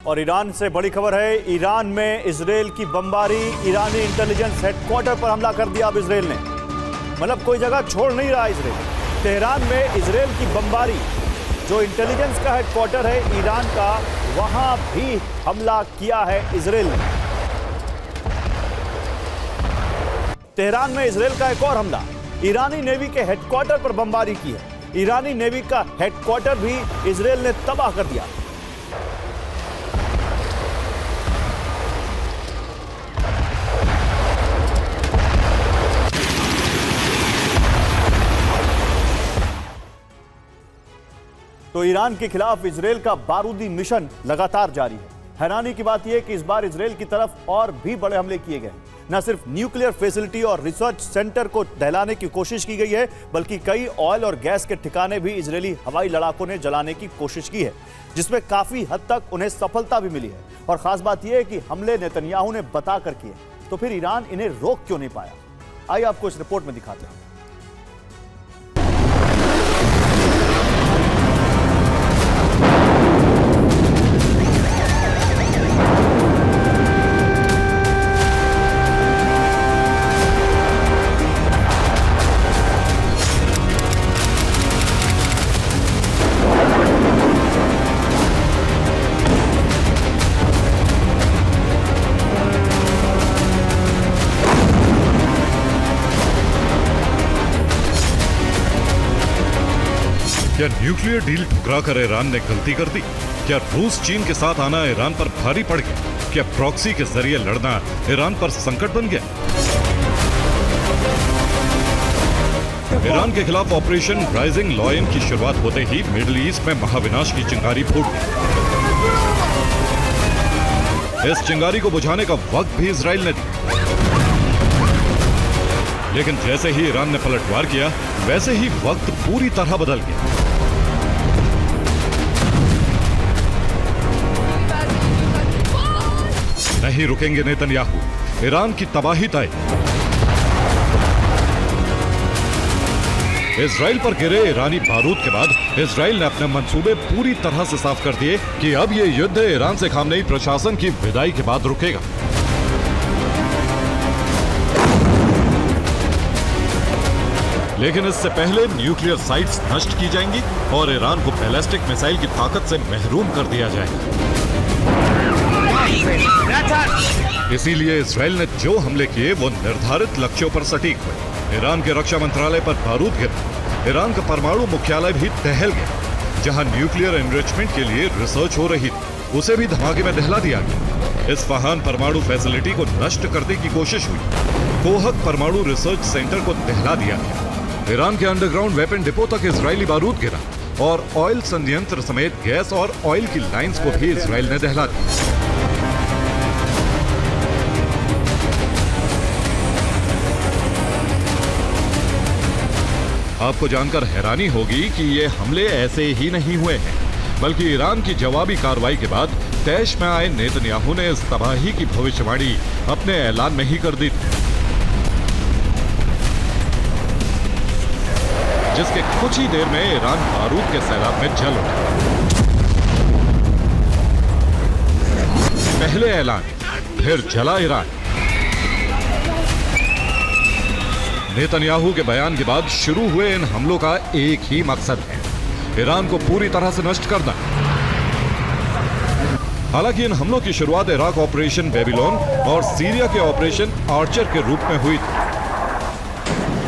और ईरान से बड़ी खबर है। ईरान में इजराइल की बमबारी, ईरानी इंटेलिजेंस हेडक्वार्टर पर हमला कर दिया अब इजराइल ने। मतलब कोई जगह छोड़ नहीं रहा इजराइल। तेहरान में इजराइल की बमबारी, जो इंटेलिजेंस का हेडक्वार्टर है ईरान का, वहां भी हमला किया है इजराइल ने। तेहरान में इजराइल का एक और हमला, ईरानी नेवी के हेडक्वार्टर पर बमबारी की है। ईरानी नेवी का हेडक्वार्टर भी इजराइल ने तबाह कर दिया। तो ईरान के खिलाफ इजराइल का बारूदी मिशन लगातार जारी है। हैरानी की बात यह कि इस बार इजराइल की तरफ और भी बड़े हमले किए गए। न सिर्फ न्यूक्लियर फैसिलिटी और रिसर्च सेंटर को दहलाने की कोशिश की गई है, बल्कि कई ऑयल और गैस के ठिकाने भी इजरायली हवाई लड़ाकों ने जलाने की कोशिश की है, जिसमें काफी हद तक उन्हें सफलता भी मिली है। और खास बात यह है कि हमले नेतन्याहू ने बताकर किए, तो फिर ईरान इन्हें रोक क्यों नहीं पाया? आइए आपको इस रिपोर्ट में दिखाते हैं। क्या न्यूक्लियर डील ठुकराकर ईरान ने गलती कर दी? क्या रूस चीन के साथ आना ईरान पर भारी पड़ गया? क्या प्रॉक्सी के जरिए लड़ना ईरान पर संकट बन गया? ईरान के खिलाफ ऑपरेशन राइजिंग लॉयन की शुरुआत होते ही मिडिल ईस्ट में महाविनाश की चिंगारी फूट गई। इस चिंगारी को बुझाने का वक्त भी इजराइल ने दिया, लेकिन जैसे ही ईरान ने पलटवार किया, वैसे ही वक्त पूरी तरह बदल गया। नहीं रुकेंगे नेतन्याहू, ईरान की तबाही तय। इजराइल पर गिरे ईरानी बारूद के बाद इजराइल ने अपने मंसूबे पूरी तरह से साफ कर दिए कि अब यह युद्ध ईरान से खामनेई प्रशासन की विदाई के बाद रुकेगा। लेकिन इससे पहले न्यूक्लियर साइट्स नष्ट की जाएंगी और ईरान को बैलिस्टिक मिसाइल की ताकत से महरूम कर दिया जाएगा। इसीलिए इजराइल ने जो हमले किए वो निर्धारित लक्ष्यों पर सटीक हुए। ईरान के रक्षा मंत्रालय पर बारूद गिरा, ईरान का परमाणु मुख्यालय भी दहल गया। जहां न्यूक्लियर एनरिचमेंट के लिए रिसर्च हो रही थी, उसे भी धमाके में दहला दिया गया। इस्फहान परमाणु फैसिलिटी को नष्ट करने की कोशिश हुई। कोहक परमाणु रिसर्च सेंटर को दहला दिया गया। ईरान के अंडरग्राउंड वेपन डिपो तक इजरायली बारूद गिरा और ऑयल संयंत्र समेत गैस और ऑयल की लाइंस को भी इजराइल ने दहला दिया। आपको जानकर हैरानी होगी कि ये हमले ऐसे ही नहीं हुए हैं, बल्कि ईरान की जवाबी कार्रवाई के बाद तैश में आए नेतन्याहू ने इस तबाही की भविष्यवाणी अपने ऐलान में ही कर दी थी, जिसके कुछ ही देर में ईरान बारूद के सैलाब में जल उठा। पहले ऐलान, फिर जला ईरान। नेतन्याहू के बयान के बाद शुरू हुए इन हमलों का एक ही मकसद है, ईरान को पूरी तरह से नष्ट करना। हालांकि इन हमलों की शुरुआत इराक ऑपरेशन बेबीलोन और सीरिया के ऑपरेशन आर्चर के रूप में हुई थी,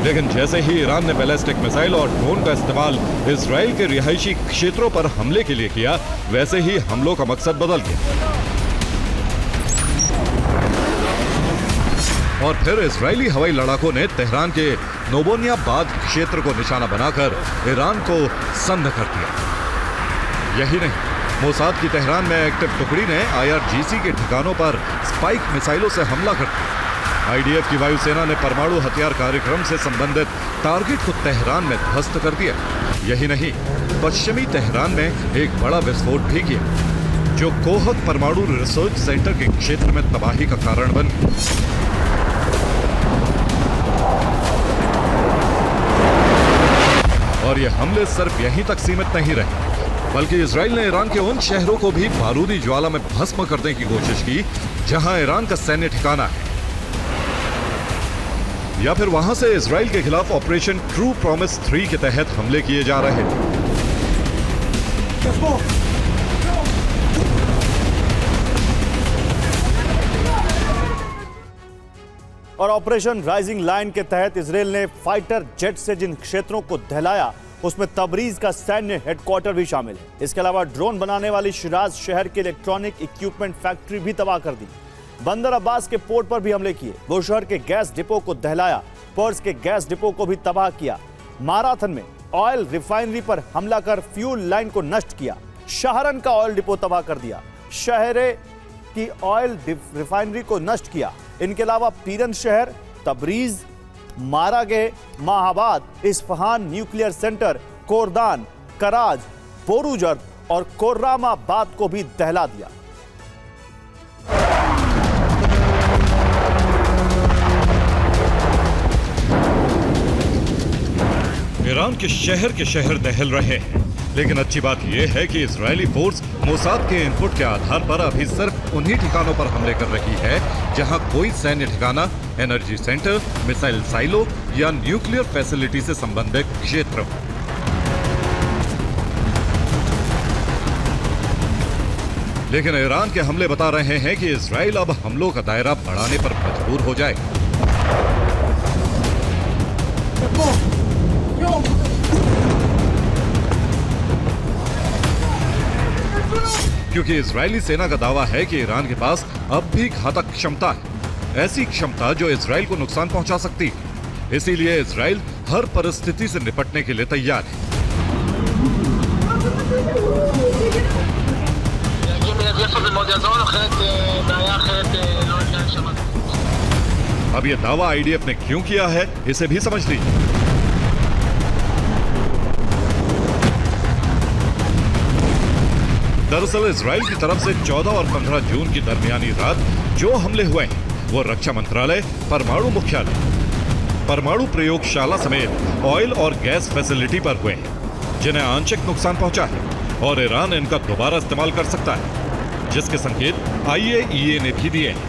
लेकिन जैसे ही ईरान ने बैलिस्टिक मिसाइल और ड्रोन का इस्तेमाल इजराइल के रिहायशी क्षेत्रों पर हमले के लिए किया, वैसे ही हमलों का मकसद बदल गया। और फिर इजरायली हवाई लड़ाकों ने तेहरान के नोबोनियाबाद क्षेत्र को निशाना बनाकर ईरान को संद कर दिया। यही नहीं, मोसाद की तेहरान में एक्टिव टुकड़ी ने IRGC के ठिकानों पर स्पाइक मिसाइलों से हमला कर दिया। IDF की वायुसेना ने परमाणु हथियार कार्यक्रम से संबंधित टारगेट को तेहरान में ध्वस्त कर दिया। यही नहीं, पश्चिमी तेहरान में एक बड़ा विस्फोट भी किया, जो कोहक परमाणु रिसर्च सेंटर के क्षेत्र में तबाही का कारण बन गया। और ये हमले सिर्फ यहीं तक सीमित नहीं रहे। बल्कि इजराइल ने ईरान के उन शहरों को भी बारूदी ज्वाला में भस्म करने की कोशिश की जहां ईरान का सैन्य ठिकाना है, या फिर वहां से इजराइल के खिलाफ ऑपरेशन ट्रू प्रॉमिस 3 के तहत हमले किए जा रहे थे। और ऑपरेशन राइजिंग लाइन के तहत इजराइल ने फाइटर जेट से जिन क्षेत्रों को दहलाया उसमें तबरीज का सैन्य हेडक्वार्टर भी शामिल है। इसके अलावा ड्रोन बनाने वाली शिराज शहर की इलेक्ट्रॉनिक इक्विपमेंट फैक्ट्री भी तबाह कर दी। बंदर अब्बास के पोर्ट पर भी हमले किए। बुशहर के गैस डिपो को दहलाया। पर्स के गैस डिपो को भी तबाह किया। माराथन में ऑयल रिफाइनरी पर हमला कर फ्यूल लाइन को नष्ट किया। शाहरन का ऑयल डिपो तबाह कर दिया। शहरे की ऑयल रिफाइनरी को नष्ट किया। इनके अलावा Piranshahr, Tabriz, Maragheh, Mahabad, Isfahan nuclear centre, Kordan, Karaj, Borujerd और कोर्रामाबाद को भी दहला दिया। ईरान के शहर दहल रहे हैं, लेकिन अच्छी बात यह है कि इजरायली फोर्स मोसाद के इनपुट के आधार पर अभी सिर्फ उन्हीं ठिकानों पर हमले कर रही है जहां कोई सैन्य ठिकाना, एनर्जी सेंटर, मिसाइल साइलो या न्यूक्लियर फैसिलिटी से संबंधित क्षेत्र हो। लेकिन ईरान के हमले बता रहे हैं कि इजराइल अब हमलों का दायरा बढ़ाने पर मजबूर हो जाएगा। क्योंकि इजरायली सेना का दावा है कि ईरान के पास अब भी घातक क्षमता है, ऐसी क्षमता जो इजराइल को नुकसान पहुंचा सकती है। इसीलिए इजराइल हर परिस्थिति से निपटने के लिए तैयार है। अब यह दावा आईडीएफ ने क्यों किया है, इसे भी समझ लीजिए। दरअसल इजराइल की तरफ से 14 और 15 जून की दरमियानी रात जो हमले हुए हैं वो रक्षा मंत्रालय, परमाणु मुख्यालय, परमाणु प्रयोगशाला समेत ऑयल और गैस फैसिलिटी पर हुए हैं, जिन्हें आंशिक नुकसान पहुंचा है और ईरान इनका दोबारा इस्तेमाल कर सकता है, जिसके संकेत आईएईए ने भी दिए हैं।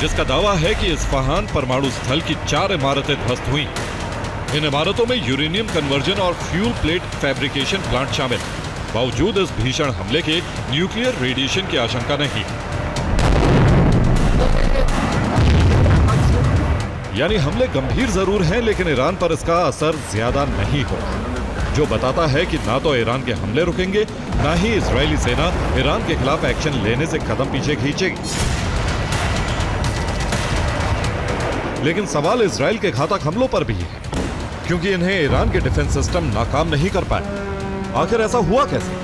जिसका दावा है कि इस्फहान परमाणु स्थल की 4 इमारतें ध्वस्त हुई। इन इमारतों में यूरेनियम कन्वर्जन और फ्यूल प्लेट फैब्रिकेशन प्लांट शामिल। बावजूद इस भीषण हमले के न्यूक्लियर रेडिएशन की आशंका नहीं। यानी हमले गंभीर जरूर हैं, लेकिन ईरान पर इसका असर ज्यादा नहीं होगा, जो बताता है कि ना तो ईरान के हमले रुकेंगे, ना ही इजरायली सेना ईरान के खिलाफ एक्शन लेने से कदम पीछे खींचेगी। लेकिन सवाल इजराइल के घातक हमलों पर भी है, क्योंकि इन्हें ईरान के डिफेंस सिस्टम नाकाम नहीं कर पाए। आखिर ऐसा हुआ कैसे?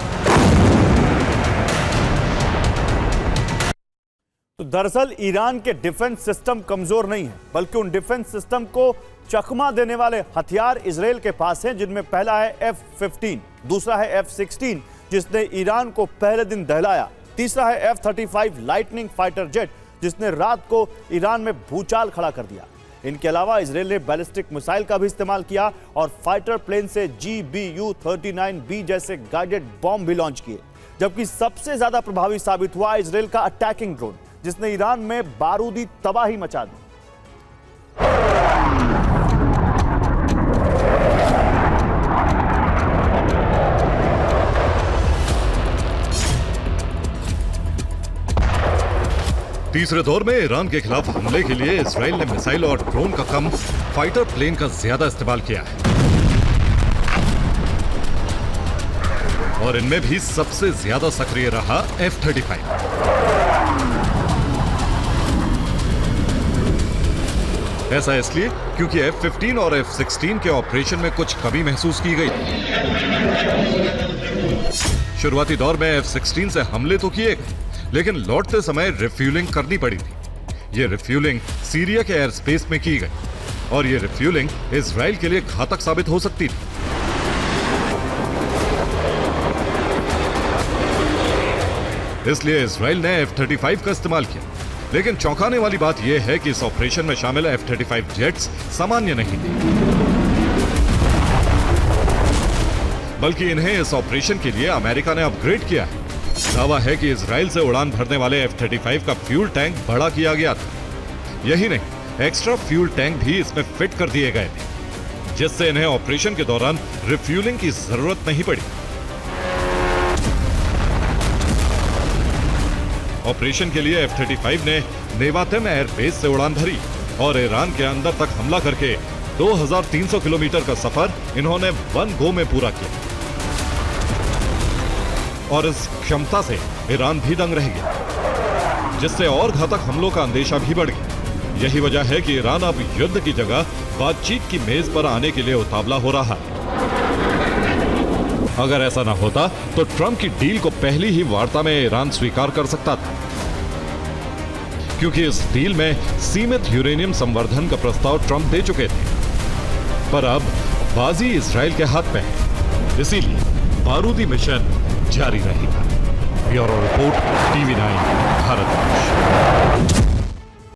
तो दरअसल ईरान के डिफेंस सिस्टम कमजोर नहीं है, बल्कि उन डिफेंस सिस्टम को चकमा देने वाले हथियार इजराइल के पास हैं, जिनमें पहला है F-15, दूसरा है F-16 जिसने ईरान को पहले दिन दहलाया, तीसरा है F-35 लाइटनिंग फाइटर जेट जिसने रात को ईरान में भूचाल खड़ा कर दिया। इनके अलावा इजराइल ने बैलिस्टिक मिसाइल का भी इस्तेमाल किया और फाइटर प्लेन से GBU-39B जैसे गाइडेड बॉम्ब भी लॉन्च किए। जबकि सबसे ज्यादा प्रभावी साबित हुआ इजराइल का अटैकिंग ड्रोन, जिसने ईरान में बारूदी तबाही मचा दी। तीसरे दौर में ईरान के खिलाफ हमले के लिए इजराइल ने मिसाइल और ड्रोन का कम, फाइटर प्लेन का ज्यादा इस्तेमाल किया है। और इनमें भी सबसे ज्यादा सक्रिय रहा F-35। ऐसा इसलिए क्योंकि F-15 और F-16 के ऑपरेशन में कुछ कमी महसूस की गई। शुरुआती दौर में F-16 से हमले तो किए गए, लेकिन लौटते समय रिफ्यूलिंग करनी पड़ी थी। ये रिफ्यूलिंग सीरिया के एयर स्पेस में की गई और ये रिफ्यूलिंग इजराइल के लिए घातक साबित हो सकती थी। इसलिए इजराइल ने F-35 का इस्तेमाल किया। लेकिन चौंकाने वाली बात यह है कि इस ऑपरेशन में शामिल F-35 जेट्स सामान्य नहीं थे। बल्कि इन्हें इस ऑपरेशन के लिए अमेरिका ने अपग्रेड किया है। दावा है कि इजराइल से उड़ान भरने वाले F-35 का फ्यूल टैंक बड़ा किया गया था। यही नहीं, एक्स्ट्रा फ्यूल टैंक भी इसमें फिट कर दिए गए थे, जिससे इन्हें ऑपरेशन के दौरान रिफ्यूलिंग की जरूरत नहीं पड़ी। ऑपरेशन के लिए F-35 ने नेवातेम एयरबेस से उड़ान भरी और ईरान के अंदर तक हमला करके 2300 किलोमीटर का सफर इन्होंने वन गो में पूरा किया। और इस क्षमता से ईरान भी दंग रह गया, जिससे और घातक हमलों का अंदेशा भी बढ़ गया। यही वजह है कि ईरान अब युद्ध की जगह बातचीत की मेज पर आने के लिए उतावला हो रहा है। अगर ऐसा ना होता तो ट्रंप की डील को पहली ही वार्ता में ईरान स्वीकार कर सकता था, क्योंकि इस डील में सीमित यूरेनियम संवर्धन का प्रस्ताव ट्रंप दे चुके थे। पर अब बाजी इजराइल के हाथ में है, इसीलिए बारूदी मिशन जारी रहेगा। Bureau report, TV9 Bharat.